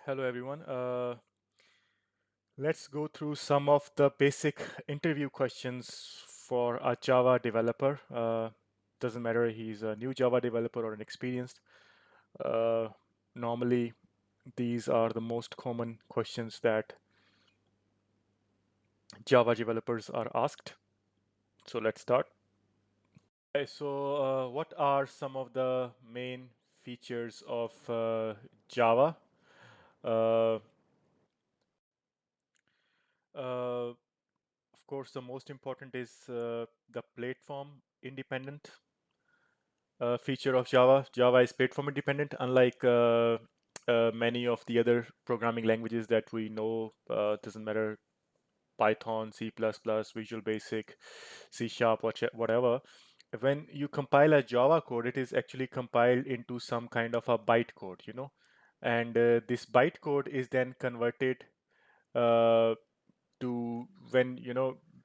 Hello, everyone. Let's go through some of the basic interview questions for a Java developer. Doesn't matter he's a new Java developer or an experienced. Uh, Normally, these are the most common questions that Java developers are asked. So let's start. Okay, so what are some of the main features of Java? Uh, uh, Of course, the most important is the platform independent feature of Java. Java is platform independent, unlike many of the other programming languages that we know. Doesn't matter Python, C++, Visual Basic, C#, whatever. When you compile a Java code, it is actually compiled into some kind of a bytecode, and this bytecode is then converted uh, to when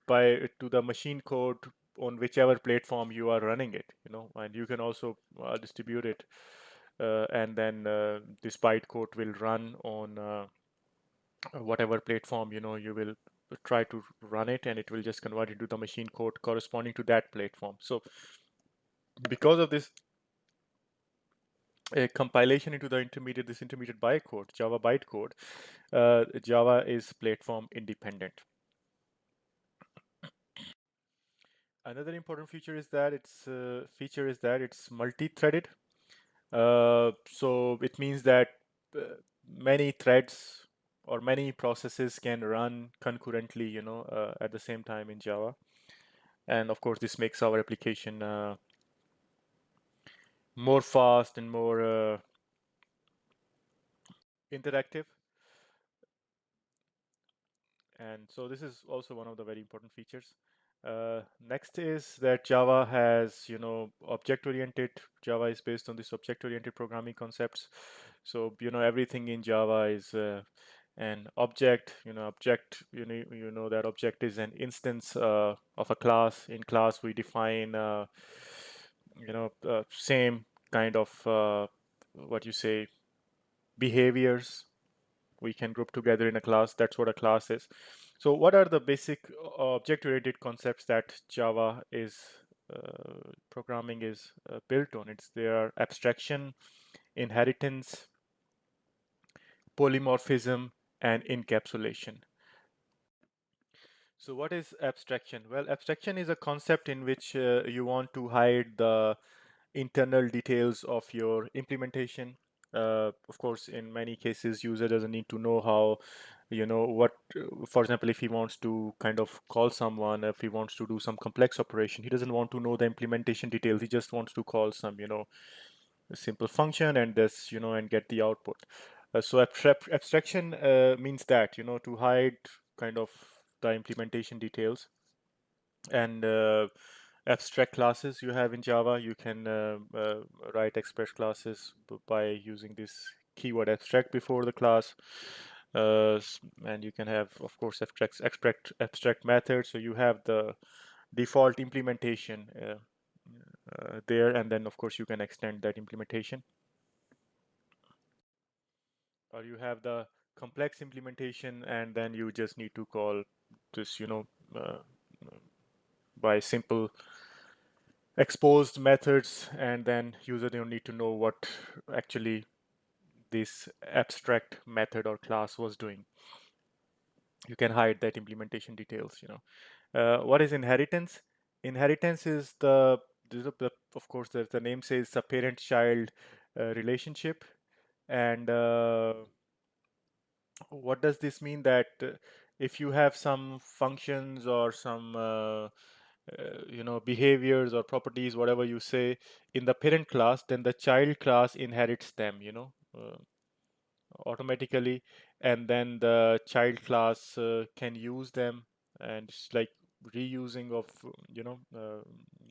by to the machine code on whichever platform you are running it, and you can also distribute it, and then this bytecode will run on whatever platform you will try to run it, and it will just convert into the machine code corresponding to that platform. So because of this compilation into the intermediate bytecode, Java bytecode, Java is platform independent. Another important feature is that it's multi-threaded. So it means that uh, many threads or many processes can run concurrently, at the same time in Java. And of course, this makes our application more fast and more interactive. And so this is also one of the very important features. Next is that Java has, object-oriented. Java is based on this object-oriented programming concepts. So, everything in Java is an object. You know that object is an instance of a class. In class, we define, same kind of what you say behaviors we can group together in a class. That's what a class is. So what are the basic object-oriented concepts that Java is programming is built on? It's there abstraction, inheritance, polymorphism, and encapsulation. So what is abstraction? Well, abstraction is a concept in which you want to hide the internal details of your implementation. Of course, in many cases, user doesn't need to know how, what, for example, if he wants to kind of call someone, if he wants to do some complex operation, he doesn't want to know the implementation details. He just wants to call some, a simple function and this, and get the output. So abstraction means that, to hide kind of the implementation details. And abstract classes you have in Java, you can write express classes by using this keyword abstract before the class. And you can have, of course, abstract methods. So you have the default implementation there, and then of course you can extend that implementation, or you have the complex implementation, and then you just need to call this, by simple exposed methods, and then user don't need to know what actually this abstract method or class was doing. You can hide that implementation details. What is inheritance? Inheritance is of course, the name says a parent-child relationship. And what does this mean? That if you have some functions or some behaviors or properties, whatever you say, in the parent class, then the child class inherits them, automatically, and then the child class can use them, and it's like reusing of,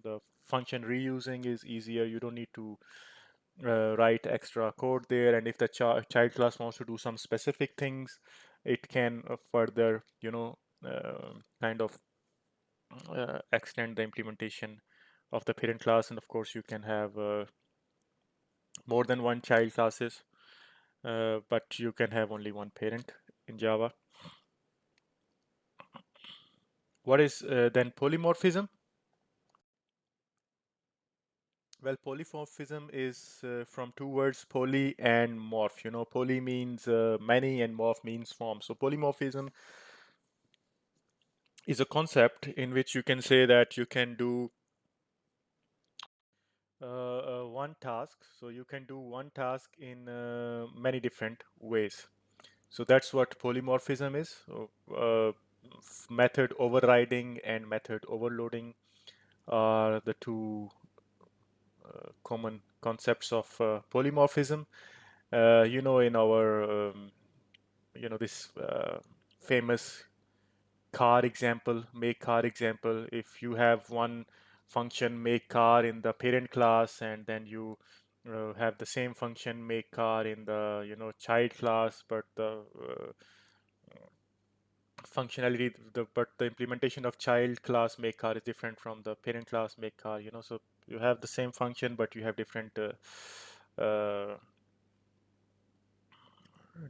the function reusing is easier. You don't need to write extra code there, and if the child class wants to do some specific things, it can further, kind of extend the implementation of the parent class. And of course, you can have more than one child classes. but you can have only one parent in Java. What is then polymorphism? Well, polymorphism is from two words, poly and morph. You know, poly means many and morph means form. So polymorphism is a concept in which you can say that you can do one task. So you can do one task in many different ways. So that's what polymorphism is. So, method overriding and method overloading are the two common concepts of polymorphism. You know, in our this famous car example, make car example, if you have one function make car in the parent class, and then you have the same function make car in the child class, but the functionality but the implementation of child class make car is different from the parent class make car, so you have the same function but you have different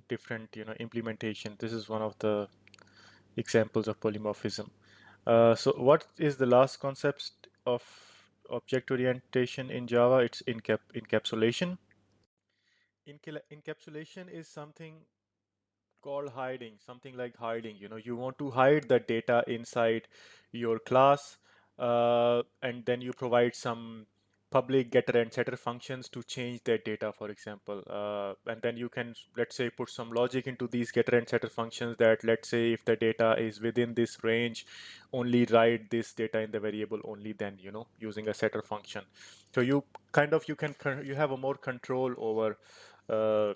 different implementation. This is one of the examples of polymorphism. So what is the last concept of object orientation in Java? It's encapsulation. Encapsulation is something called hiding, something like hiding. You want to hide the data inside your class, and then you provide some public getter and setter functions to change that data, for example. And then you can, let's say, put some logic into these getter and setter functions that, let's say, if the data is within this range, only write this data in the variable only, then, using a setter function. So you you have a more control uh,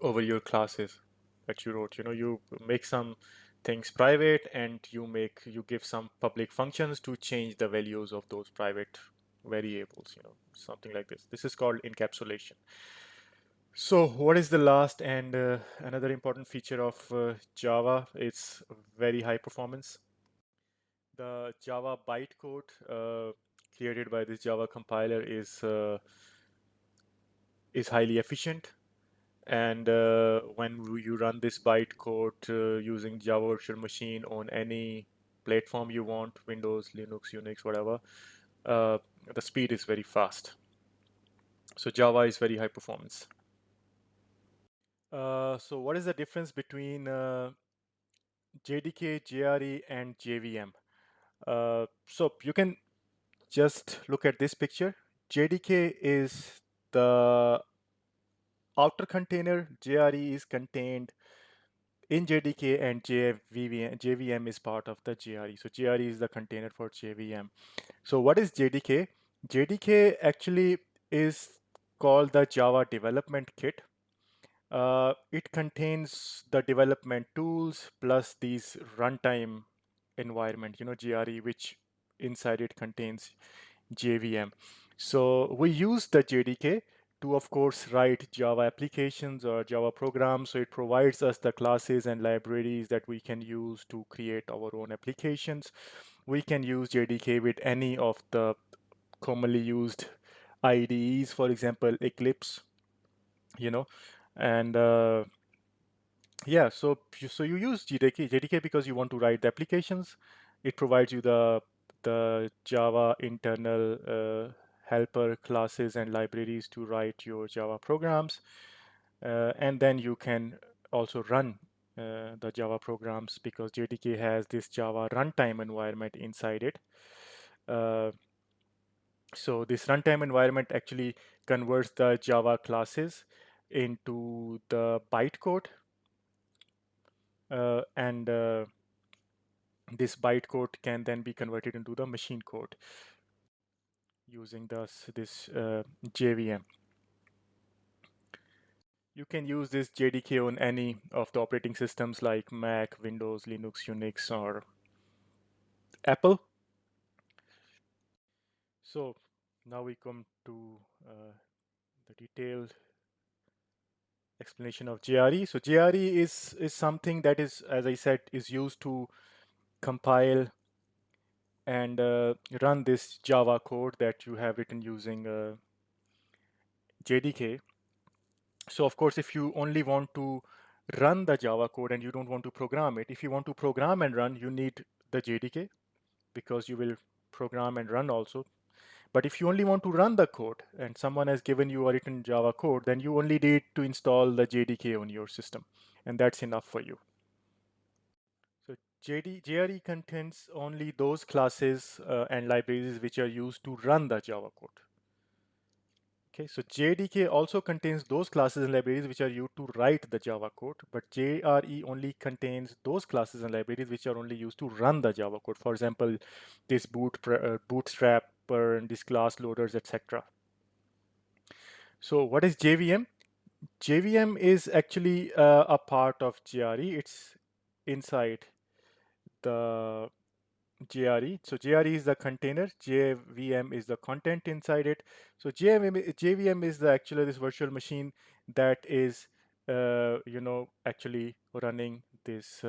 over your classes that you wrote. You make some things private and you give some public functions to change the values of those private variables, something like this. This is called encapsulation. So what is the last and another important feature of Java? It's very high performance. The Java bytecode created by this Java compiler is highly efficient. And when you run this bytecode using Java Virtual Machine on any platform you want, Windows, Linux, Unix, whatever, uh, the speed is very fast. So Java is very high performance. So what is the difference between JDK, JRE, and JVM? So you can just look at this picture. JDK is the outer container, JRE is contained in JDK, and JVM is part of the JRE. So JRE is the container for JVM. So what is JDK? JDK actually is called the Java Development Kit. It contains the development tools plus these runtime environment, JRE, which inside it contains JVM. So we use the JDK to, of course, write Java applications or Java programs. So it provides us the classes and libraries that we can use to create our own applications. We can use JDK with any of the commonly used IDEs, for example, Eclipse, you know, and yeah, so you use JDK because you want to write the applications. It provides you the Java internal helper classes and libraries to write your Java programs, and then you can also run the Java programs because JDK has this Java runtime environment inside it. Uh, so this runtime environment actually converts the Java classes into the bytecode, and this bytecode can then be converted into the machine code using this JVM. You can use this JDK on any of the operating systems like Mac, Windows, Linux, Unix, or Apple. So now we come to the detailed explanation of JRE. So JRE is something that is, as I said, is used to compile and run this Java code that you have written using JDK. So of course, if you only want to run the Java code and you don't want to program it, if you want to program and run, you need the JDK because you will program and run also. But if you only want to run the code and someone has given you a written Java code, then you only need to install the JDK on your system, and that's enough for you. So JRE contains only those classes and libraries which are used to run the Java code. Okay, so JDK also contains those classes and libraries which are used to write the Java code, but JRE only contains those classes and libraries which are only used to run the Java code. For example, this bootstrapper and these class loaders, etc. So what is JVM? JVM is actually a part of JRE. It's inside the JRE. So JRE is the container, JVM is the content inside it. So JVM is the actually this virtual machine that is, actually running this,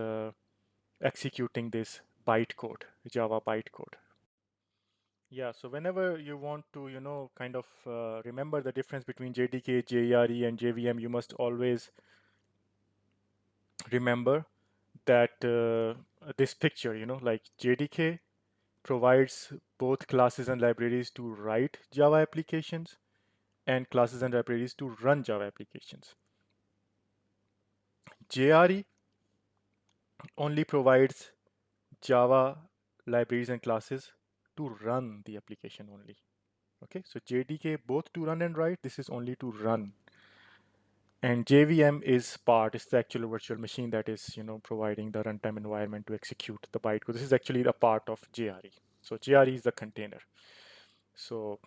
executing this bytecode, Java bytecode. Yeah, so whenever you want to, kind of remember the difference between JDK, JRE, and JVM, you must always remember that this picture, like JDK provides both classes and libraries to write Java applications and classes and libraries to run Java applications. JRE only provides Java libraries and classes to run the application only. Okay, so JDK both to run and write, this is only to run. And JVM is the actual virtual machine that is, providing the runtime environment to execute the bytecode. This is actually a part of JRE. So JRE is the container. So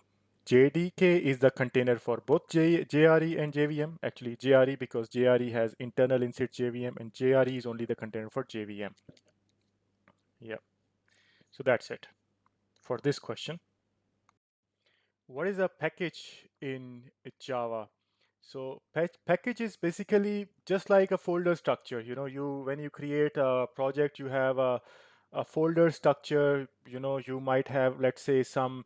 JDK is the container for both JRE and JVM. Actually, JRE because JRE has internal inside JVM, and JRE is only the container for JVM. Yeah. So that's it for this question. What is a package in Java? So package is basically just like a folder structure. You when you create a project, you have a folder structure. You might have, let's say, some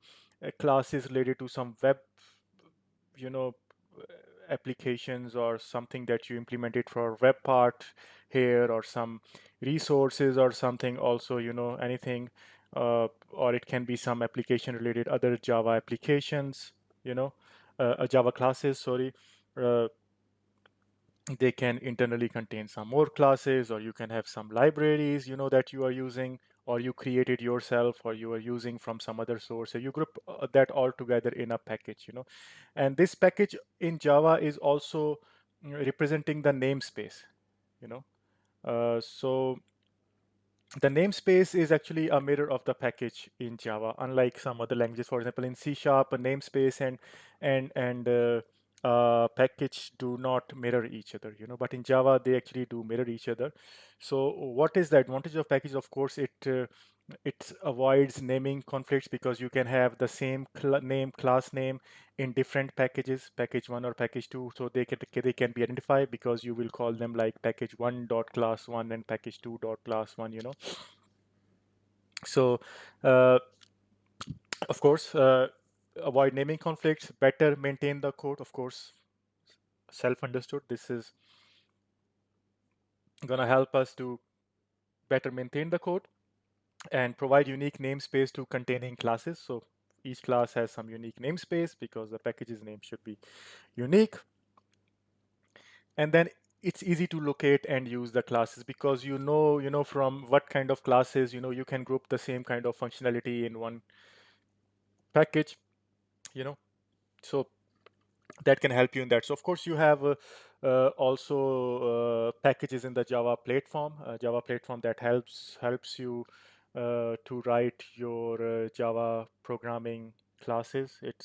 classes related to some web, you know, applications or something that you implemented for web part here, or some resources or something also, anything, or it can be some application related other Java applications, Java classes, sorry. Uh, they can internally contain some more classes, or you can have some libraries, that you are using, or you created yourself, or you are using from some other source. So you group that all together in a package, and this package in Java is also representing the namespace, you know so the namespace is actually a mirror of the package in Java, unlike some other languages. For example, in C#, a namespace and package do not mirror each other, but in Java they actually do mirror each other. So what is the advantage of package? Of course, it avoids naming conflicts, because you can have the same class name in different packages, package one or package two, so they can be identified, because you will call them like package one dot class one and package two dot class one. So uh, of course, avoid naming conflicts, better maintain the code. Of course, self understood, this is going to help us to better maintain the code and provide unique namespace to containing classes. So each class has some unique namespace, because the package's name should be unique. And then it's easy to locate and use the classes, because from what kind of classes, you can group the same kind of functionality in one package, you know so that can help you in that. So of course, you have also packages in the Java platform that helps you to write your Java programming classes. It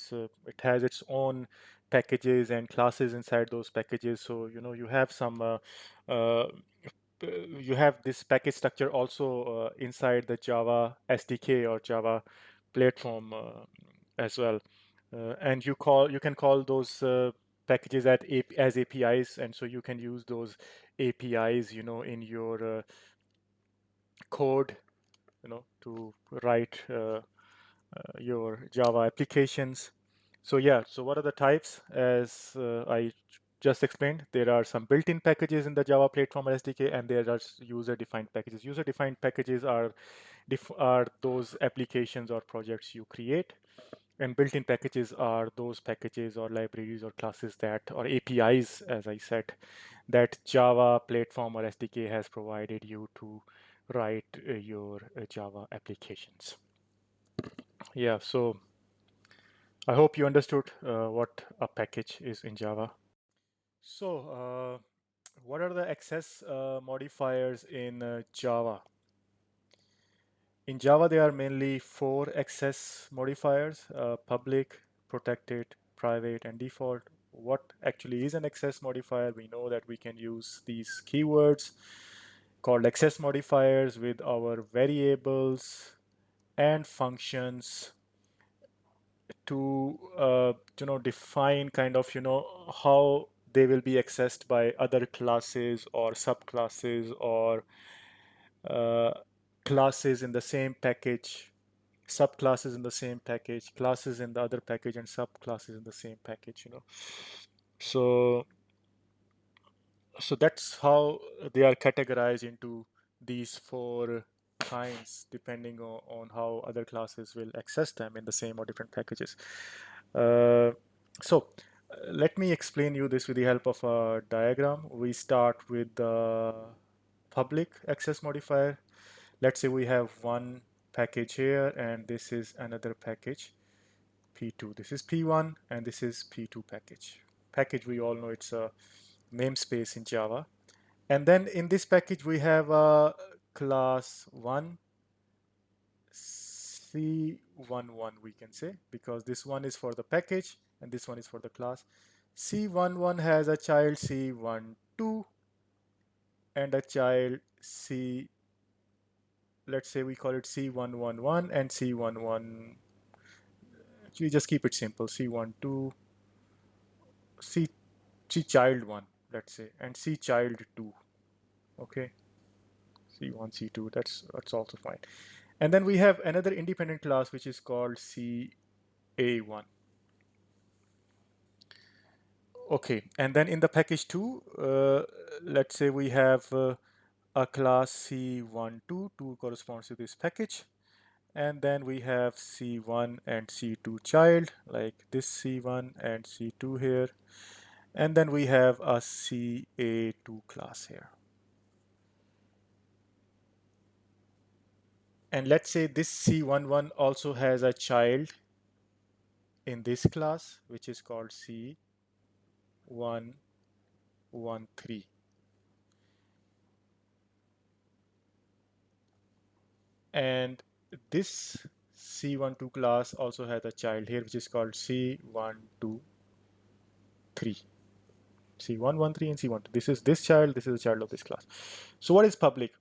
has its own packages and classes inside those packages. So you have some uh, you have this package structure also inside the Java SDK or Java platform as well. And you can call those packages as APIs, and so you can use those APIs, in your code, to write your Java applications. So yeah, so what are the types? As I just explained, there are some built-in packages in the Java platform or SDK, and there are user-defined packages. User-defined packages are those applications or projects you create, and built-in packages are those packages or libraries or classes that, or APIs, as I said, that Java platform or SDK has provided you to write your Java applications. Yeah, so I hope you understood what a package is in Java. So, what are the access modifiers in Java? In Java, there are mainly 4 access modifiers: public, protected, private, and default. What actually is an access modifier? We know that we can use these keywords called access modifiers with our variables and functions to define kind of how they will be accessed by other classes or subclasses or uh, classes in the same package, subclasses in the same package, classes in the other package, and subclasses in the same package. So so that's how they are categorized into these 4 kinds, depending on how other classes will access them in the same or different packages. So let me explain you this with the help of a diagram. We start with the public access modifier. Let's say we have one package here, and this is another package, P2. This is P1, and this is P2 package. Package, we all know it's a namespace in Java. And then in this package, we have a class 1, C11, we can say, because this one is for the package and this one is for the class. C11 has a child C12 and a child C, let's say we call it C111 and C11. Actually, just keep it simple. C12, C, C child 1, let's say, and C child 2. Okay, C1, C2, that's also fine. And then we have another independent class which is called CA1. Okay, and then in the package 2, let's say we have a class C12, 2 corresponds to this package. And then we have C1 and C2 child, like this C1 and C2 here. And then we have a CA2 class here. And let's say this C11 also has a child in this class, which is called C113. And this C12 class also has a child here, which is called C123. C113 and C12. This is this child, this is the child of this class. So what is public?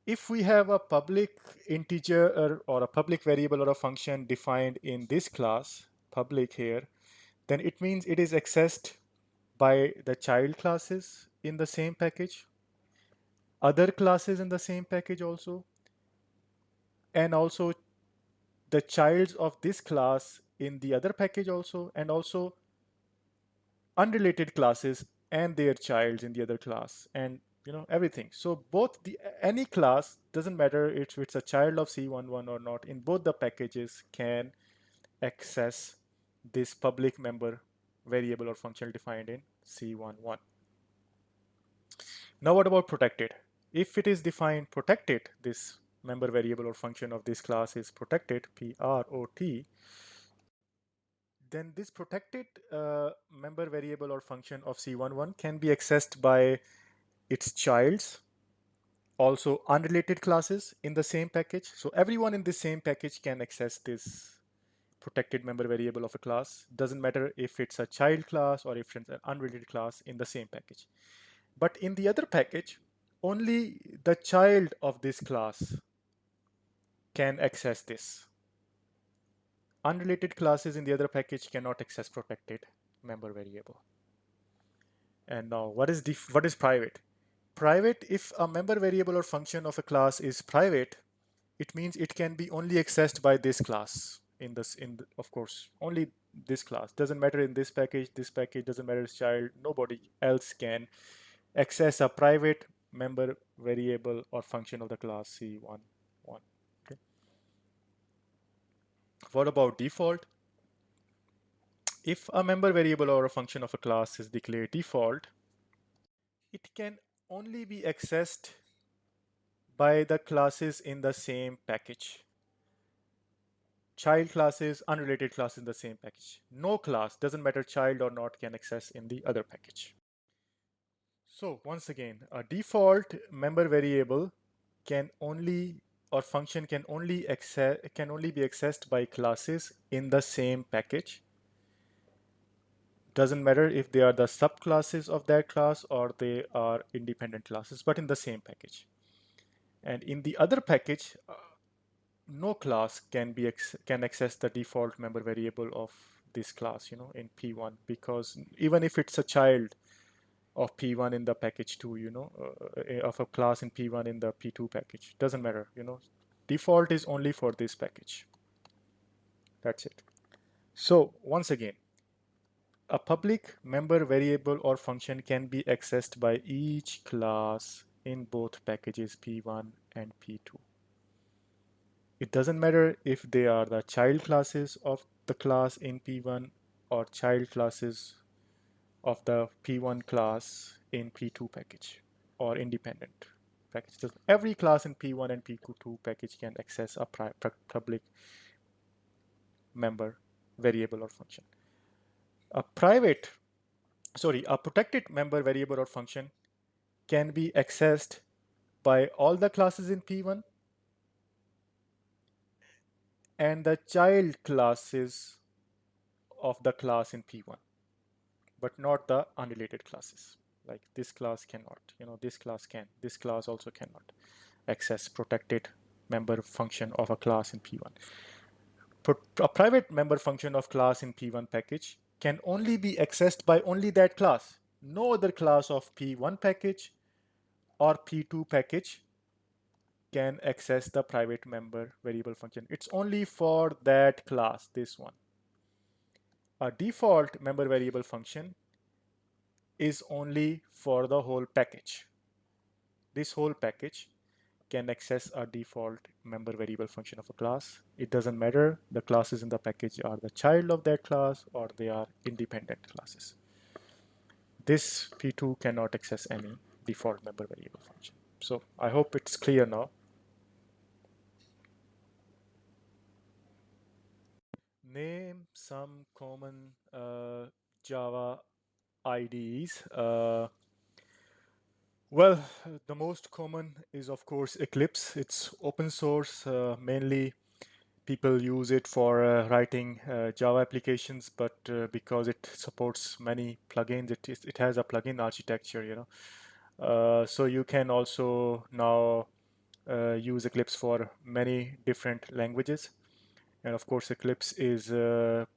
If we have a public integer or a public variable or a function defined in this class, public here, then it means it is accessed by the child classes in the same package, other classes in the same package also, and also the childs of this class in the other package also, and also unrelated classes and their childs in the other class, and everything. So both the any class, doesn't matter if it's a child of C11 or not, in both the packages can access this public member variable or function defined in C11. Now what about protected? If it is defined protected, this member variable or function of this class is protected, PROT, then this protected member variable or function of C11 can be accessed by its childs, also unrelated classes in the same package. So everyone in the same package can access this protected member variable of a class. Doesn't matter if it's a child class or if it's an unrelated class in the same package. But in the other package, only the child of this class can access this. Unrelated classes in the other package cannot access protected member variable. And now what is private? Private, if a member variable or function of a class is private, it means it can be only accessed by this class of course, only this class. Doesn't matter in this package doesn't matter as child. Nobody else can access a private member variable or function of the class C11. Okay. What about default? If a member variable or a function of a class is declared default, it can only be accessed by the classes in the same package. Child classes, unrelated classes in the same package. No class, doesn't matter child or not, can access in the other package. So once again, a default member variable can only or function can only be accessed by classes in the same package. Doesn't matter if they are the subclasses of that class or they are independent classes, but in the same package. And in the other package, no class can access the default member variable of this class, in P1, because even if it's a child of P1 in the package 2, of a class in P1 in the P2 package, doesn't matter, default is only for this package. That's it. So once again, a public member variable or function can be accessed by each class in both packages P1 and P2. It doesn't matter if they are the child classes of the class in P1 or child classes of the P1 class in P2 package or independent package. So every class in P1 and P2 package can access a public member variable or function. A protected member variable or function can be accessed by all the classes in P1 and the child classes of the class in P1, but not the unrelated classes. Like this class cannot, this class can, this class also cannot access protected member function of a class in P1. A private member function of class in P1 package can only be accessed by only that class. No other class of P1 package or P2 package can access the private member variable function. It's only for that class, this one. A default member variable function is only for the whole package. This whole package can access a default member variable function of a class. It doesn't matter the classes in the package are the child of that class or they are independent classes. This P2 cannot access any default member variable function. So I hope it's clear now. Name some common Java IDEs. Well, the most common is of course Eclipse. It's open source. Mainly people use it for writing Java applications, but because it supports many plugins, it has a plugin architecture, so you can also now use Eclipse for many different languages. And of course, Eclipse is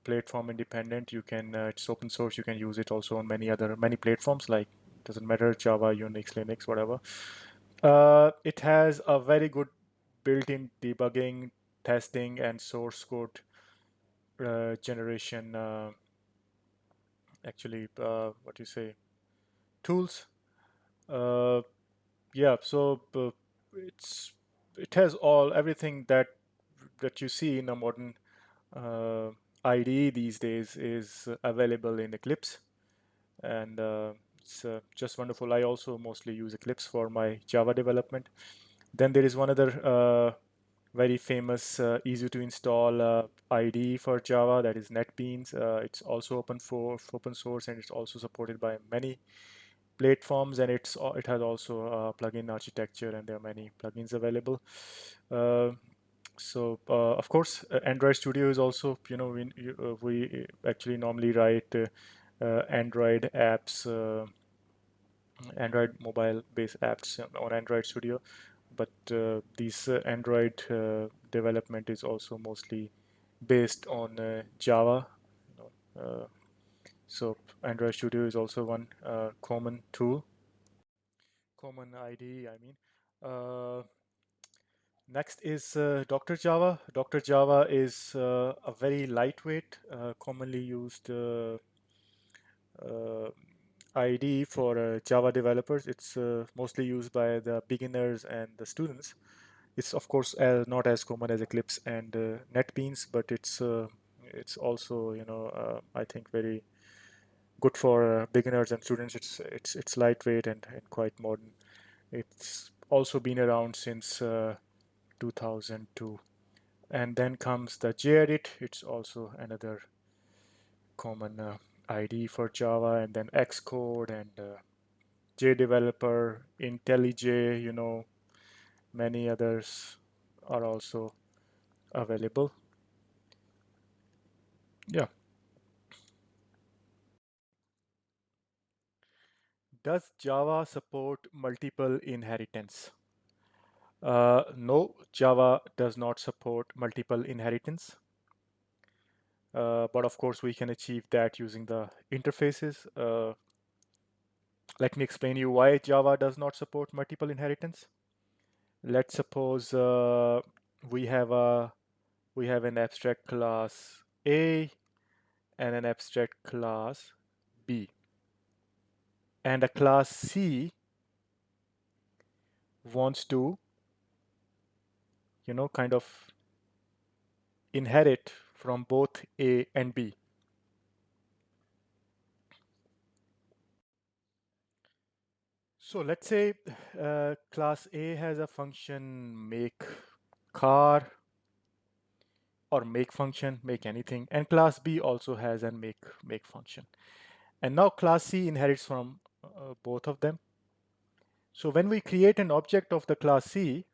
platform independent. It's open source. You can use it also on many platforms, like doesn't matter, Java, Unix, Linux, whatever. It has a very good built-in debugging, testing, and source code generation. What you say, tools. Uh, yeah, so it has everything that you see in a modern uh, IDE these days is available in Eclipse, and it's just wonderful. I also mostly use Eclipse for my Java development. Then there is one other very famous, easy to install IDE for Java, that is NetBeans. It's also open source, and it's also supported by many platforms, and it has also a plugin architecture, and there are many plugins available. Of course, Android Studio is also, we actually normally write Android apps, Android mobile based apps on Android Studio, but these Android development is also mostly based on Java. So Android Studio is also one common tool, common IDE, I mean. Next is Dr. Java. Dr. Java is a very lightweight, commonly used uh, IDE for Java developers. It's mostly used by the beginners and the students. It's of course not as common as Eclipse and NetBeans, but it's also I think very good for beginners and students. It's lightweight and quite modern. It's also been around since 2002. And then comes the JEdit. It's also another common IDE for Java, and then Xcode and JDeveloper, IntelliJ, many others are also available. Yeah. Does Java support multiple inheritance? No, Java does not support multiple inheritance. But of course, we can achieve that using the interfaces. Let me explain you why Java does not support multiple inheritance. Let's suppose we have a we have an abstract class A and an abstract class B, and a class C wants to kind of inherit from both A and B. So let's say class A has a function make car, or make function, make anything, and class B also has a make function. And now class C inherits from both of them. So when we create an object of the class C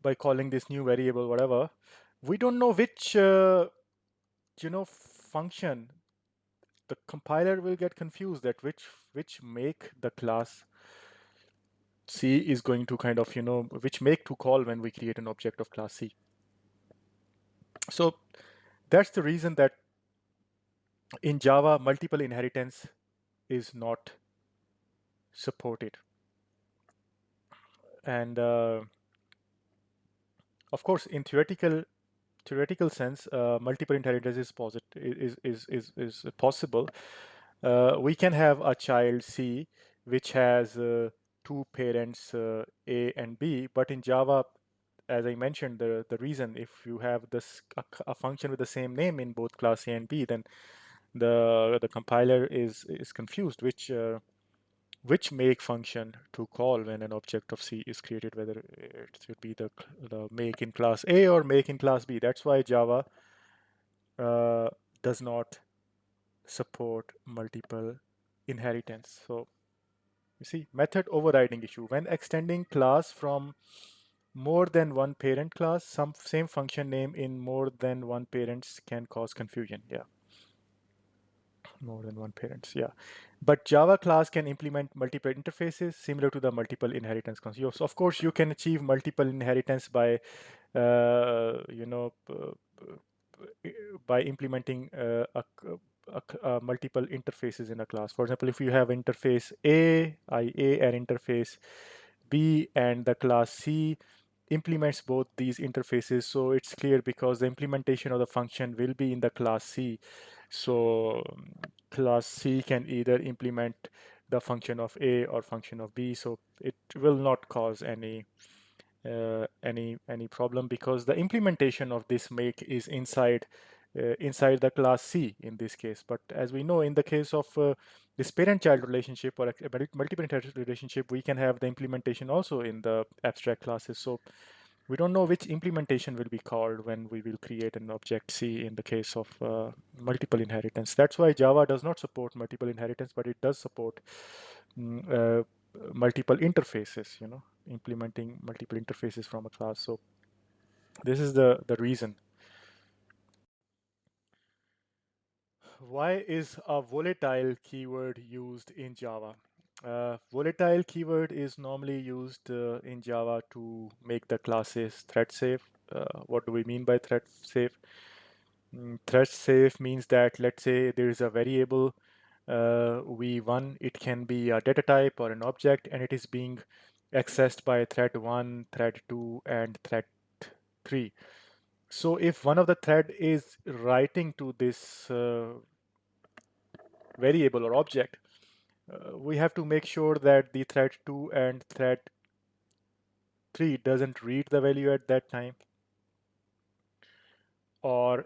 by calling this new variable whatever, we don't know which function. The compiler will get confused that which make the class C is going to kind of which make to call when we create an object of class C. So that's the reason that in Java multiple inheritance is not supported. And of course, in theoretical sense, multiple inheritance is possible. We can have a child C which has two parents A and B, but in Java, as I mentioned, the reason, if you have a function with the same name in both class A and B, then the compiler is confused which make function to call when an object of C is created, whether it should be the make in class A or make in class B. That's why Java uh, does not support multiple inheritance. So you see, method overriding issue. When extending class from more than one parent class, some same function name in more than one parents can cause confusion. Yeah. More than one parents, yeah. But Java class can implement multiple interfaces similar to the multiple inheritance concept. So of course, you can achieve multiple inheritance by, by implementing multiple interfaces in a class. For example, if you have interface A, IA, and interface B, and the class C implements both these interfaces, so it's clear because the implementation of the function will be in the class C. So class C can either implement the function of A or function of B, so it will not cause any problem because the implementation of this make is inside the class C in this case. But as we know, in the case of this parent-child relationship or a multiple relationship, we can have the implementation also in the abstract classes. So we don't know which implementation will be called when we will create an object C in the case of multiple inheritance. That's why Java does not support multiple inheritance, but it does support mm, uh, multiple interfaces, implementing multiple interfaces from a class. So this is the reason. Why is a volatile keyword used in Java? Volatile keyword is normally used in Java to make the classes thread safe. What do we mean by thread safe? Thread safe means that, let's say there is a variable v1, it can be a data type or an object, and it is being accessed by thread 1, thread 2, and thread 3. So if one of the thread is writing to this variable or object, we have to make sure that the thread 2 and thread 3 doesn't read the value at that time or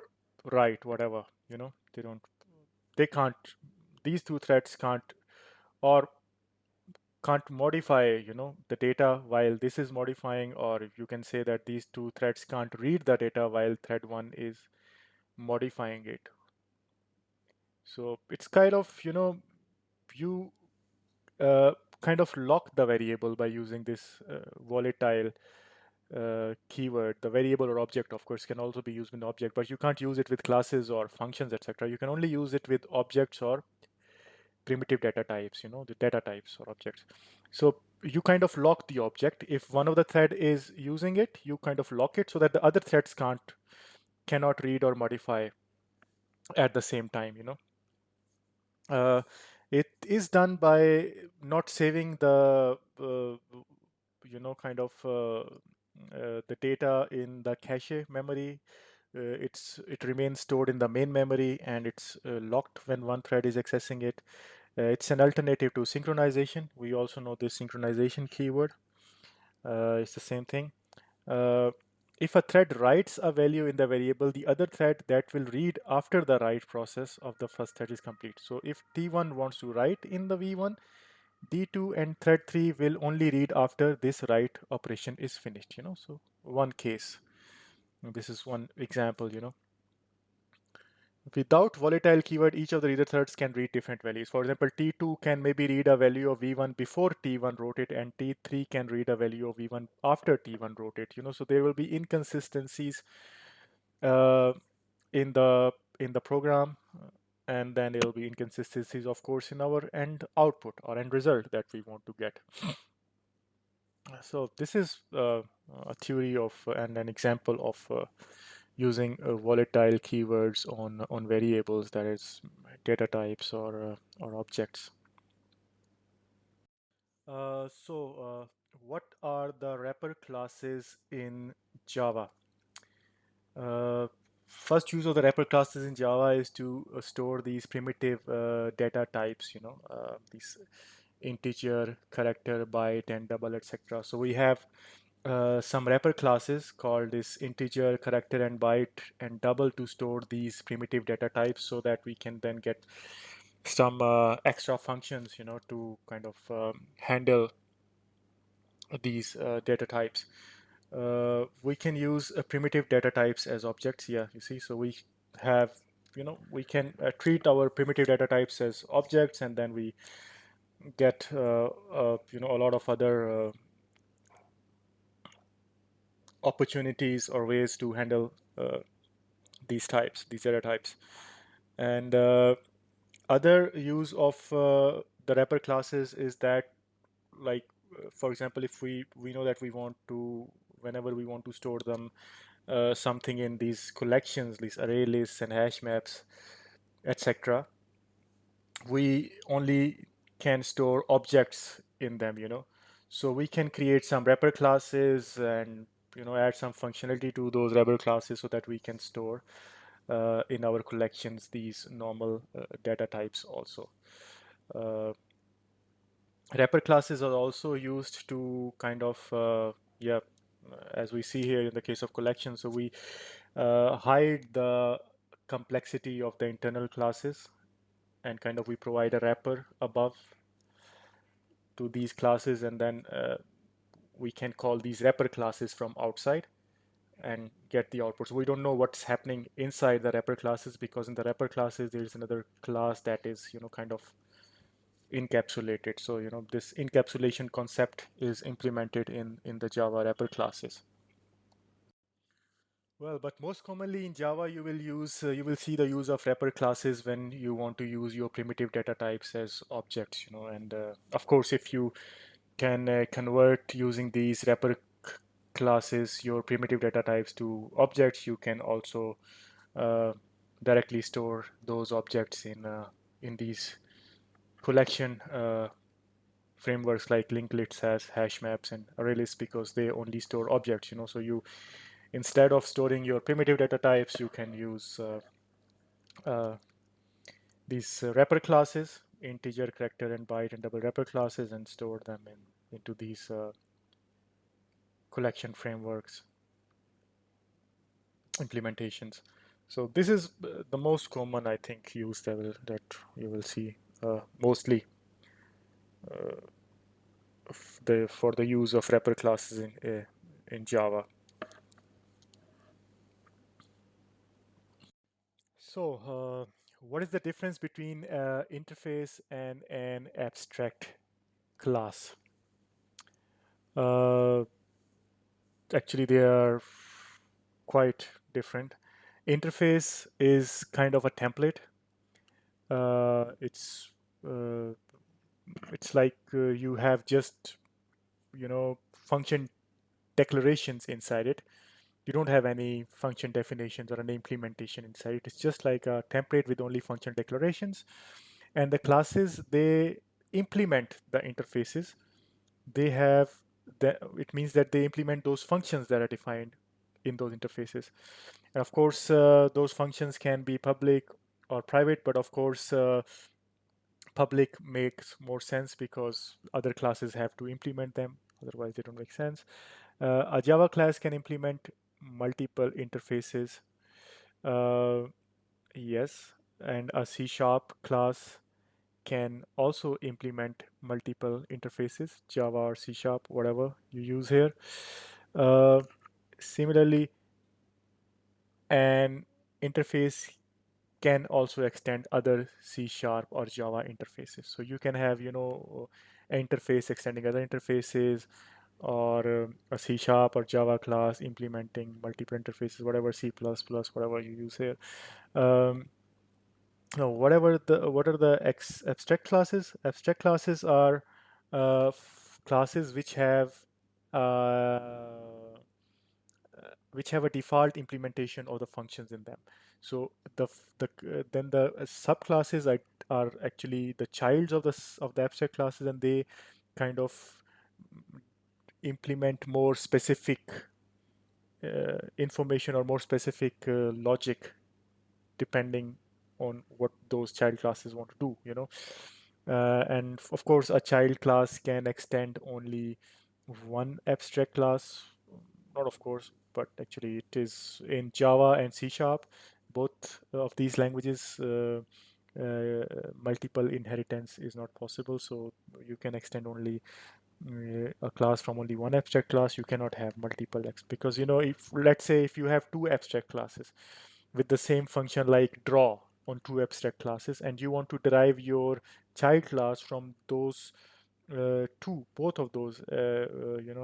write whatever, they don't, they can't, these two threads can't or can't modify, the data while this is modifying, or you can say that these two threads can't read the data while thread 1 is modifying it. So it's kind of, you uh, kind of lock the variable by using this volatile keyword. The variable or object, of course, can also be used with an object, but you can't use it with classes or functions, etc. You can only use it with objects or primitive data types, the data types or objects. So you kind of lock the object. If one of the thread is using it, you kind of lock it so that the other threads cannot read or modify at the same time, Uh, it is done by not saving the kind of the data in the cache memory. It remains stored in the main memory, and it's locked when one thread is accessing it. It's an alternative to synchronization. We also know this synchronization keyword. It's the same thing. Uh, if a thread writes a value in the variable, the other thread that will read after the write process of the first thread is complete. So if T1 wants to write in the V1, D2 and thread 3 will only read after this write operation is finished, So one case. This is one example, Without volatile keyword, each of the reader threads can read different values. For example, T2 can maybe read a value of V1 before T1 wrote it, and T3 can read a value of V1 after T1 wrote it. So there will be inconsistencies uh, in the program, and then there will be inconsistencies, of course, in our end output or end result that we want to get. So this is a theory of and an example of using volatile keywords on variables, that is data types or objects. What are the wrapper classes in Java? Uh, First use of the wrapper classes in Java is to store these primitive data types, these integer, character, byte, and double, etc. So we have some wrapper classes called this integer, character, and byte, and double to store these primitive data types so that we can then get some extra functions, to kind of handle these data types. We can use primitive data types as objects. Yeah, you see, so we have, we can treat our primitive data types as objects, and then we get, a lot of other opportunities or ways to handle these data types. And other use of the wrapper classes is that, like, for example, if we know that we want to, whenever we want to store them, something in these collections, these array lists and hash maps, etc., we only can store objects in them, so we can create some wrapper classes and add some functionality to those wrapper classes so that we can store in our collections these normal data types also. uh, Wrapper classes are also used to kind of yeah, as we see here in the case of collections, so we hide the complexity of the internal classes, and kind of we provide a wrapper above to these classes, and then we can call these wrapper classes from outside and get the output. So we don't know what's happening inside the wrapper classes, because in the wrapper classes there's another class that is kind of encapsulated. So this encapsulation concept is implemented in the Java wrapper classes. Well, but most commonly in Java, you will see the use of wrapper classes when you want to use your primitive data types as objects, and of course, if you can convert using these wrapper classes your primitive data types to objects, you can also uh, directly store those objects in these collection frameworks like linked lists has hash maps and ArrayList because they only store objects, so you, instead of storing your primitive data types, you can use uh, these wrapper classes, integer, character, and byte and double wrapper classes, and store them into these collection frameworks implementations. So this is the most common, I think, use that you will see mostly for the use of wrapper classes in Java. So, what is the difference between interface and an abstract class? Uh, Actually, they are quite different. Interface is kind of a template. Uh, it's uh, it's like you have just function declarations inside it. You don't have any function definitions or an implementation inside it. It's just like a template with only function declarations. And the classes, they implement the interfaces. They have it means that they implement those functions that are defined in those interfaces. And of course, those functions can be public or private, but of course, public makes more sense because other classes have to implement them. Otherwise, they don't make sense. A Java class can implement multiple interfaces. Uh, yes, and a C Sharp class can also implement multiple interfaces, Java or C Sharp, whatever you use here. Uh, Similarly, an interface can also extend other C Sharp or Java interfaces. So you can have, an interface extending other interfaces, or a C Sharp or Java class implementing multiple interfaces, whatever C++, whatever you use here. Um, no, what are the abstract classes? Abstract classes are classes which have a default implementation of the functions in them. So then the subclasses are actually the childs of the abstract classes, and they kind of implement more specific information or more specific logic depending on what those child classes want to do. And of course, a child class can extend only one abstract class. Not of course, but actually it is in Java and C Sharp. Both of these languages, multiple inheritance is not possible. So you can extend only a class from only one abstract class. You cannot have multiple because if, let's say, if you have two abstract classes with the same function like draw on two abstract classes, and you want to derive your child class from those both of those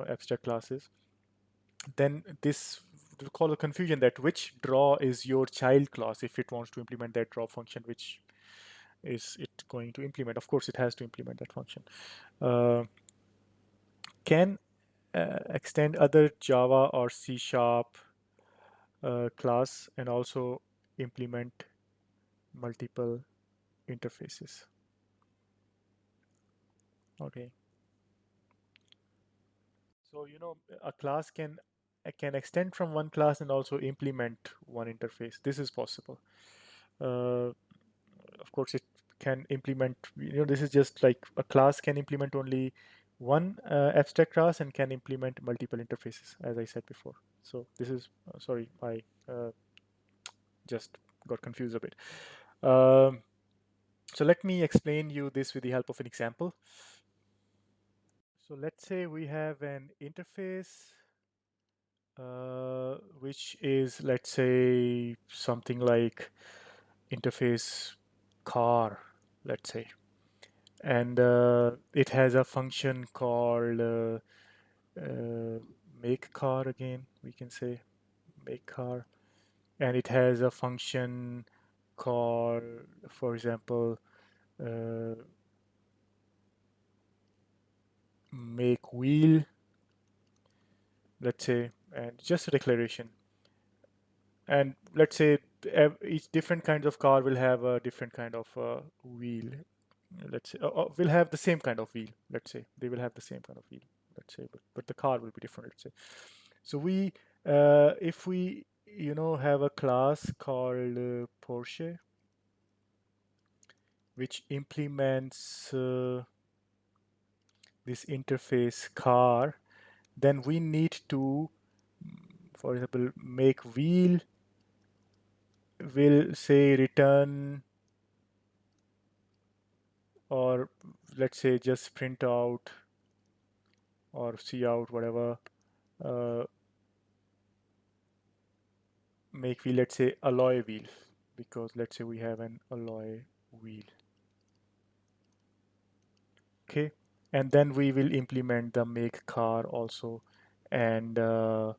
abstract classes, then this will cause a confusion that which draw is your child class if it wants to implement that draw function, which is it going to implement. Of course, it has to implement that function. Can extend other Java or C Sharp class and also implement multiple interfaces. Okay. So, a class can extend from one class and also implement one interface. This is possible. Uh, of course, it can implement, this is just like a class can implement only one abstract class and can implement multiple interfaces, as I said before. So this is, sorry, I just got confused a bit. Um, so let me explain you this with the help of an example. So let's say we have an interface which is, let's say, something like interface car, let's say. And it has a function called make car, again, we can say make car. And it has a function called, for example, uh, make wheel, let's say, and just a declaration. And let's say each different kinds of car will have a different kind of wheel. let's say, will have the same kind of wheel. Let's say they will have the same kind of wheel. Let's say, but the car will be different. Let's say. So we, if we, have a class called Porsche, which implements this interface car, then we need to, for example, make wheel will say return, or let's say just print out or see out, whatever. Uh, Make wheel, let's say alloy wheel, because let's say we have an alloy wheel. Okay, and then we will implement the make car also, and sorry,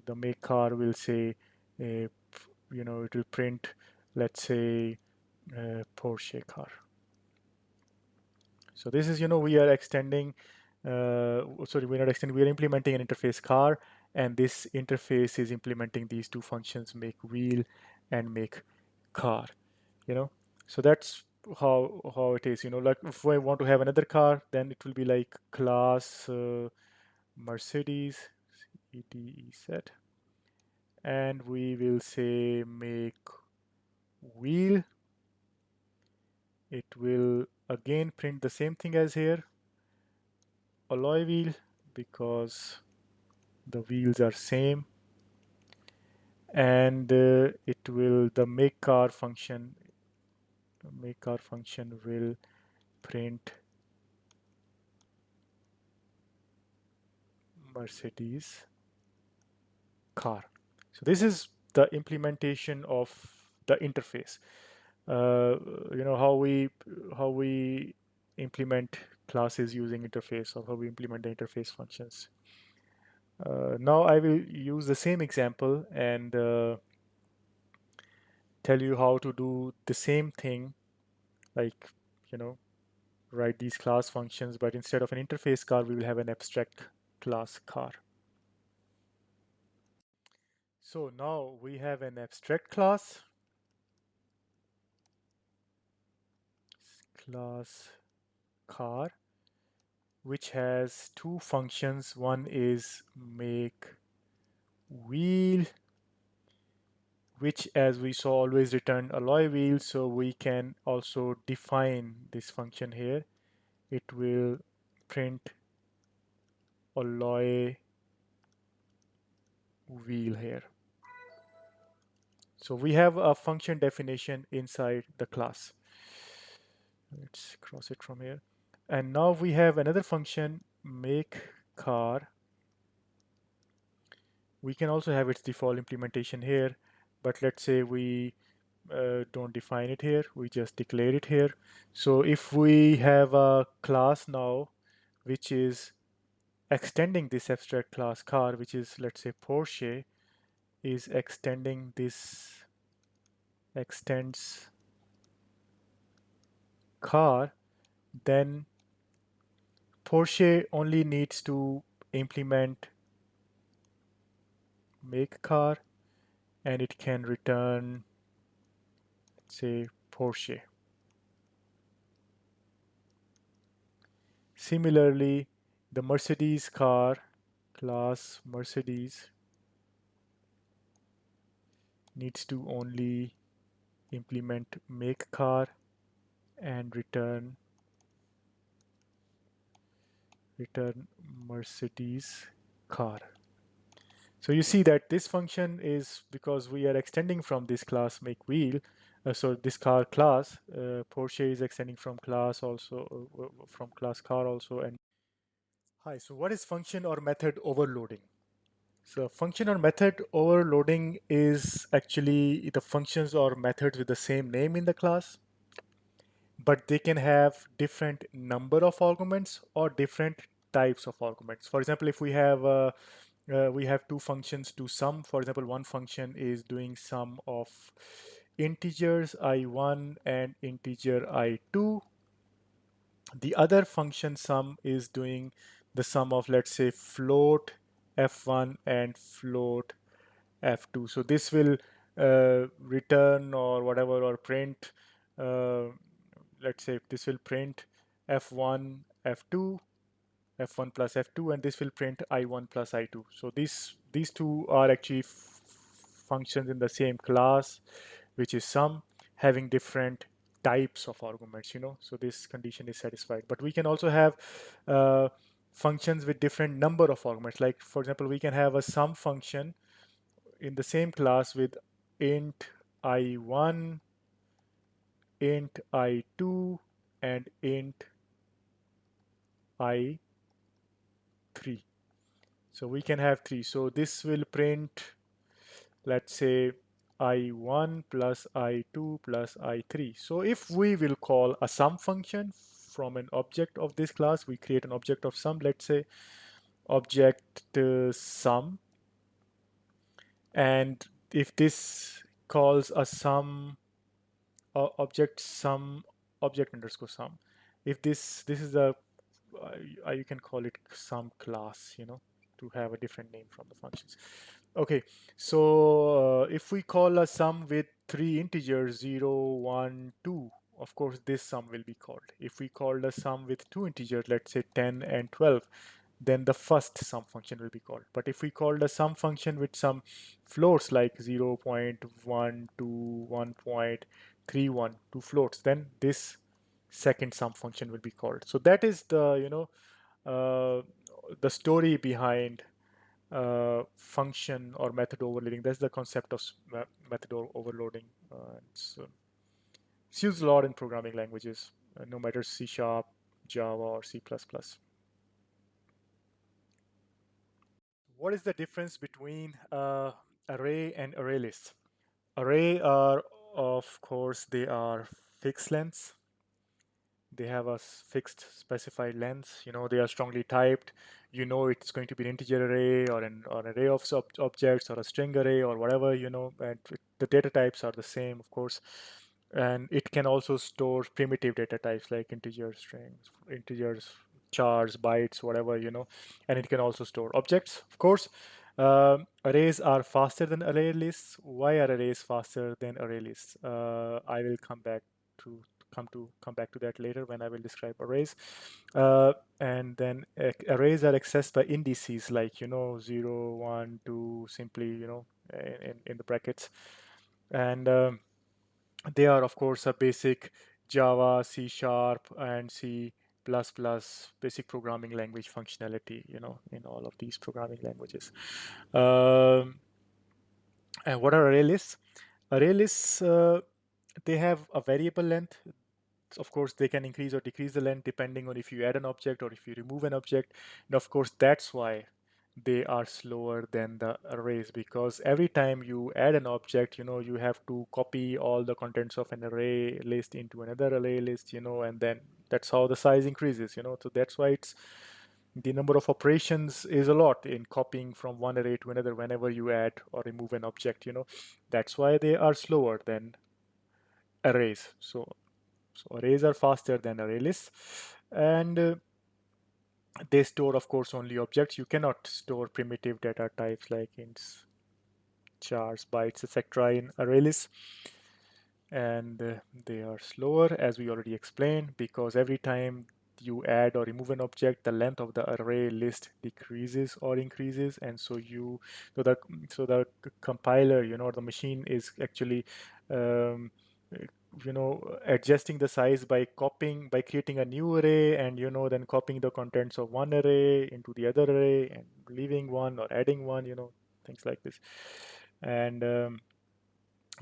the make car will say, it will print, let's say, Porsche car. So this is, we are extending, sorry, we're not extending, we are implementing an interface car, and this interface is implementing these two functions, make wheel and make car, So that's how it is, like if I want to have another car, then it will be like class Mercedes, ETEZ, and we will say make wheel. It will again print the same thing as here, alloy wheel, because the wheels are same, and the make car function will print Mercedes car. So this is the implementation of the interface. How we implement classes using interface, or how we implement the interface functions. Now I will use the same example and tell you how to do the same thing, like, you know, write these class functions, but instead of an interface car, we will have an abstract class car. So now we have an abstract class car, which has two functions. One is make wheel, which, as we saw, always return alloy wheel. So we can also define this function here. It will print alloy wheel here. So we have a function definition inside the class. Let's cross it from here. And now we have another function, make car. We can also have its default implementation here, but let's say we don't define it here, we just declare it here. So if we have a class now which is extending this abstract class car, which is, let's say, Porsche, is extending this extends car, then Porsche only needs to implement make car, and it can return, let's say, Porsche. Similarly, the Mercedes car class Mercedes needs to only implement make car and return Mercedes car. So you see that this function is, because we are extending from this class make wheel, so this car class, Porsche is extending from class also, from class car also. And hi, so what is function or method overloading? So function or method overloading is actually the functions or methods with the same name in the class, but they can have different number of arguments or different types of arguments. For example, if we have two functions to sum. For example, one function is doing sum of integers I1 and integer I2. The other function sum is doing the sum of, let's say, float F1 and float F2. So this will return or whatever, or print, uh, let's say this will print f1 f2 f1 plus f2, and this will print I1 plus I2. So these two are actually functions in the same class, which is sum, having different types of arguments, so this condition is satisfied. But we can also have uh, functions with different number of arguments. Like, for example, we can have a sum function in the same class with int I1, int I2, and int I3. So we can have three. So this will print, let's say, I1 plus I2 plus I3. So if we will call a sum function from an object of this class, we create an object of sum, let's say object sum. And if this calls a sum object sum object underscore sum, if this is a you can call it sum class, to have a different name from the functions. Okay, so if we call a sum with three integers, 0, 1, 2, of course this sum will be called. If we called a sum with two integers, let's say 10 and 12, then the first sum function will be called. But if we called a sum function with some floats like 0 0.1 to 1.31, two floats, then this second sum function will be called. So that is uh, the story behind function or method overloading. That's the concept of method overloading. It's used a lot in programming languages, no matter C Sharp, Java, or C++. What is the difference between array and array list? Array are, of course, they are fixed lengths. They have a fixed specified length. They are strongly typed. It's going to be an integer array or an array of objects or a string array or whatever. And the data types are the same, of course. And it can also store primitive data types like integers, strings, integers, chars, bytes, whatever. And it can also store objects, of course. Arrays are faster than array lists. Why are arrays faster than array lists? I will come back to that later when I will describe arrays. And then arrays are accessed by indices like 0, 1, 2, simply in the brackets. And they are, of course, a basic Java, C Sharp, and C++ basic programming language functionality, in all of these programming languages. Um, and what are array lists? Array lists, they have a variable length. Of course, they can increase or decrease the length depending on if you add an object or if you remove an object. And of course, that's why they are slower than the arrays, because every time you add an object, you have to copy all the contents of an array list into another array list, and then that's how the size increases, so that's why it's the number of operations is a lot in copying from one array to another whenever you add or remove an object. That's why they are slower than arrays. So arrays are faster than array lists, and they store, of course, only objects. You cannot store primitive data types like ints, chars, bytes, etc. in array lists. And they are slower, as we already explained, because every time you add or remove an object, the length of the array list decreases or increases, and so the compiler, the machine is actually um, adjusting the size by creating a new array, and then copying the contents of one array into the other array and leaving one or adding one, things like this. And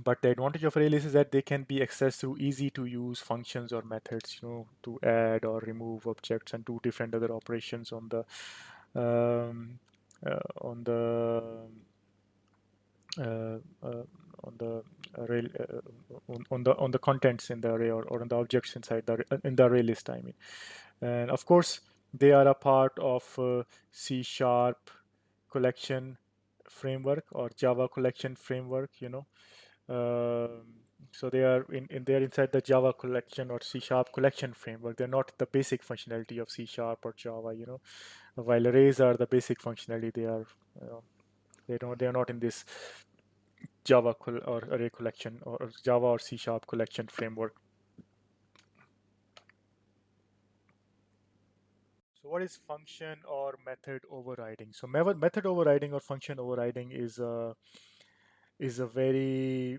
but the advantage of ArrayList is that they can be accessed through easy to use functions or methods, to add or remove objects and do different other operations um, on the uh, uh, on the array on the contents in the array, or on the objects inside the array list, I mean. And of course, they are a part of C Sharp collection framework or Java collection framework, um, so they are they're inside the Java collection or C Sharp collection framework. They're not the basic functionality of C Sharp or Java. While arrays are the basic functionality, they are not in this Java or array collection or Java or C Sharp collection framework. So what is function or method overriding? So method overriding or function overriding is a very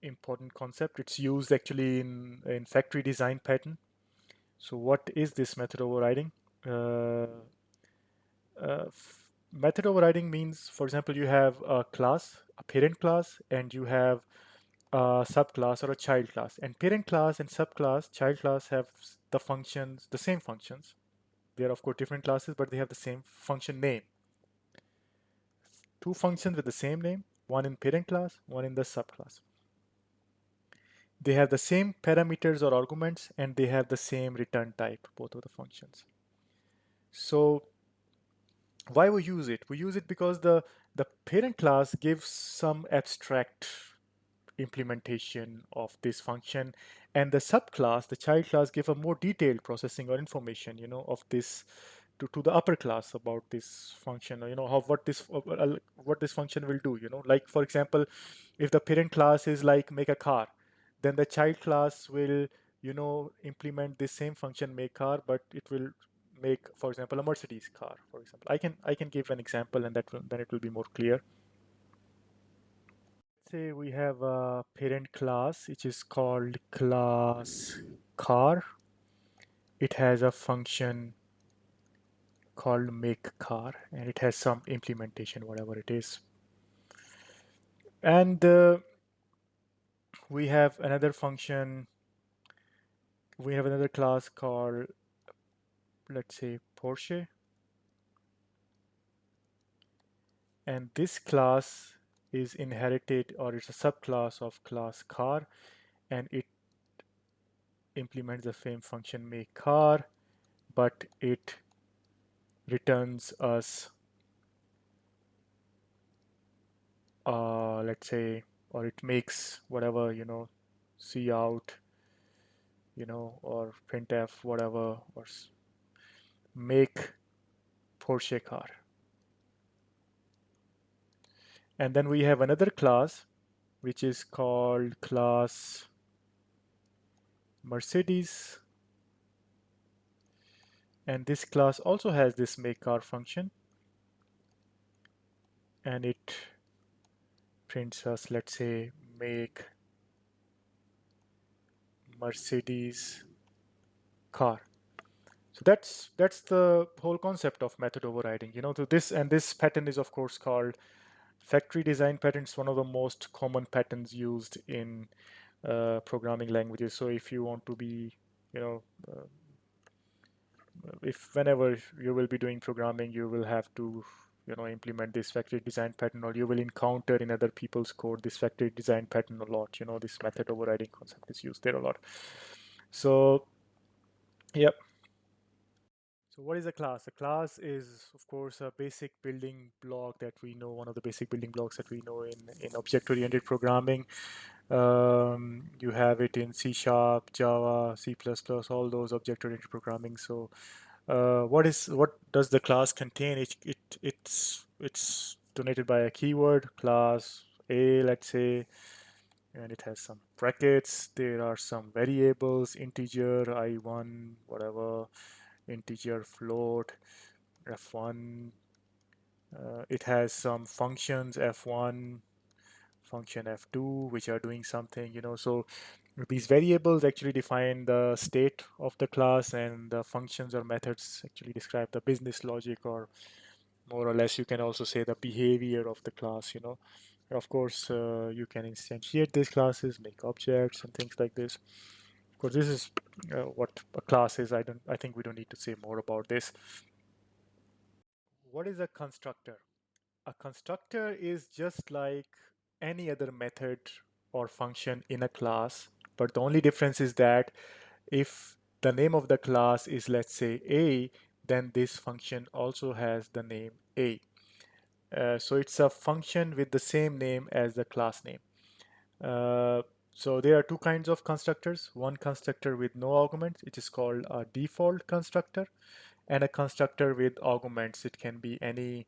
important concept. It's used actually in factory design pattern. So what is this method overriding? Uh, Method overriding means, for example, you have a class, a parent class, and you have a subclass or a child class. And parent class and subclass, child class have the functions, the same functions. They are of course different classes, but they have the same function name. Two functions with the same name, one in parent class, one in the subclass. They have the same parameters or arguments, and they have the same return type, both of the functions. So why we use it? We use it because the parent class gives some abstract implementation of this function, and the subclass, the child class, give a more detailed processing or information, of this to the upper class about this function, or how what this function will do. Like for example, if the parent class is like make a car, then the child class will implement this same function make car, but it will make, for example, a Mercedes car. For example, I can give an example, and then it will be more clear. Say we have a parent class which is called class car. It has a function called make car, and it has some implementation, whatever it is. And we have another function. We have another class called, let's say, Porsche, and this class is inherited, or it's a subclass of class car, and it implements the same function make car, but it returns us, let's say, or it makes whatever, see out, or printf, whatever, or make Porsche car. And then we have another class which is called class Mercedes, and this class also has this make car function, and it prints us, let's say, make Mercedes car. So that's the whole concept of method overriding. To this, and this pattern is of course called factory design pattern. It's one of the most common patterns used in programming languages. So if you want to be, you know, if whenever you will be doing programming, you will have to, implement this factory design pattern, or you will encounter in other people's code this factory design pattern a lot. This method overriding concept is used there a lot. So, yep. So what is a class? A class is, of course, a basic building block that we know, one of the basic building blocks that we know in object-oriented programming. You have it in C#, Java, C++, all those object-oriented programming. So what does the class contain? It's denoted by a keyword, class A, let's say, and it has some brackets. There are some variables, integer, I1, whatever, integer, float, f1. It has some functions, f1, function f2, which are doing something. So these variables actually define the state of the class, and the functions or methods actually describe the business logic, or more or less you can also say the behavior of the class. Of course, you can instantiate these classes, make objects and things like this. Of course, this is what a class is. I think we don't need to say more about this. What is a constructor? A constructor is just like any other method or function in a class, but the only difference is that if the name of the class is, let's say, A, then this function also has the name A. So it's a function with the same name as the class name. Uh, so there are two kinds of constructors. One constructor with no arguments, it is called a default constructor, and a constructor with arguments. It can be any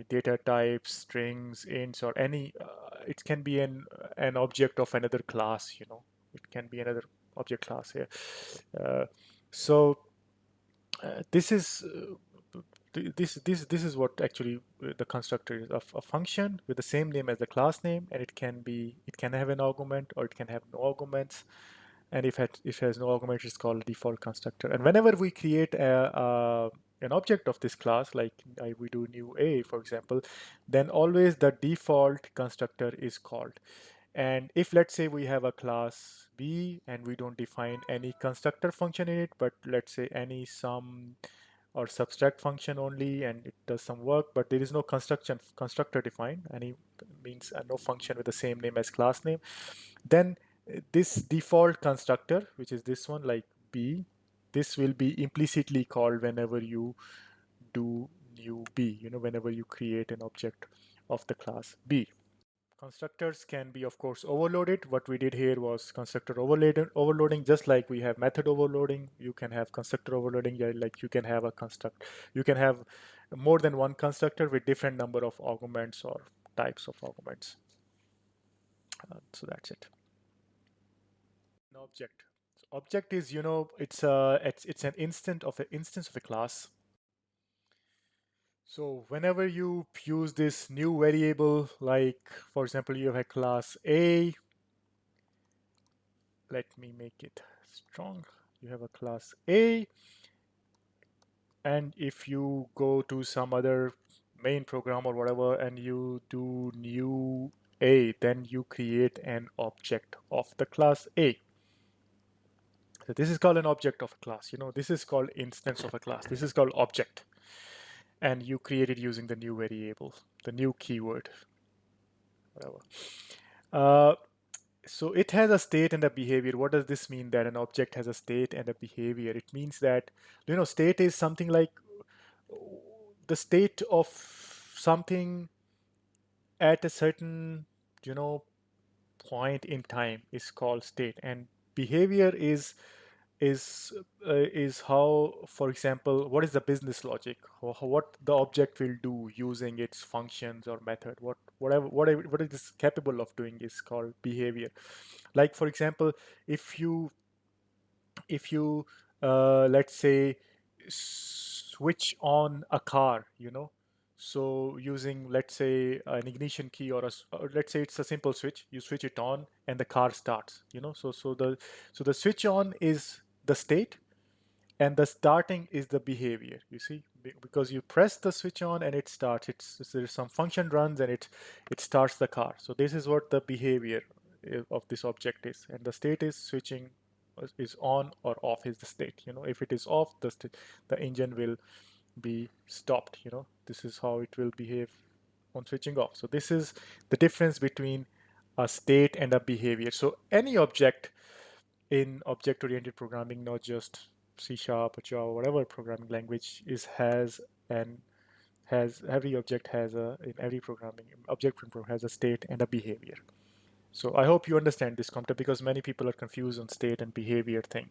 data types, strings, ints, or any. It can be an object of another class. It can be another object class here. So This is this is what actually the constructor is of a function with the same name as the class name, and it can have an argument or it can have no arguments. And if it has no argument, it's called a default constructor. And whenever we create an object of this class, like we do new a, for example, then always the default constructor is called. And if let's say we have a class B and we don't define any constructor function in it, but let's say any sum or subtract function only, and it does some work, but there is no constructor defined, any means no function with the same name as class name, then this default constructor, which is this one, like B, this will be implicitly called whenever you do new B, whenever you create an object of the class B. Constructors can be, of course, overloaded. What we did here was constructor overloading, just like we have method overloading. You can have constructor overloading, yeah, like you can have you can have more than one constructor with different number of arguments or types of arguments. So that's it. An object. So object is, it's an instance of a class. So whenever you use this new variable, like for example, you have a class A. Let me make it strong. You have a class A, and if you go to some other main program or whatever and you do new A, then you create an object of the class A. So this is called an object of a class. This is called instance of a class. This is called object. And you create it using the new variable, the new keyword, whatever. Uh, so it has a state and a behavior. What does this mean that an object has a state and a behavior? It means that, state is something like the state of something at a certain, you know, point in time is called state, and behavior is how, for example, what is the business logic, or what the object will do using its functions or method, what it is capable of doing is called behavior. Like for example, if you let's say switch on a car, so using, let's say, an ignition key, or let's say it's a simple switch, you switch it on and the car starts, so the switch on is the state, and the starting is the behavior, you see, because you press the switch on and it starts, there's some function runs and it starts the car. So this is what the behavior of this object is, and the state is switching, is on or off is the state. If it is off, the engine will be stopped. This is how it will behave on switching off. So this is the difference between a state and a behavior. So any object in object-oriented programming, not just C# or Java, whatever programming language is, has every object has a in every programming object program has a state and a behavior. So I hope you understand this concept, because many people are confused on state and behavior thing.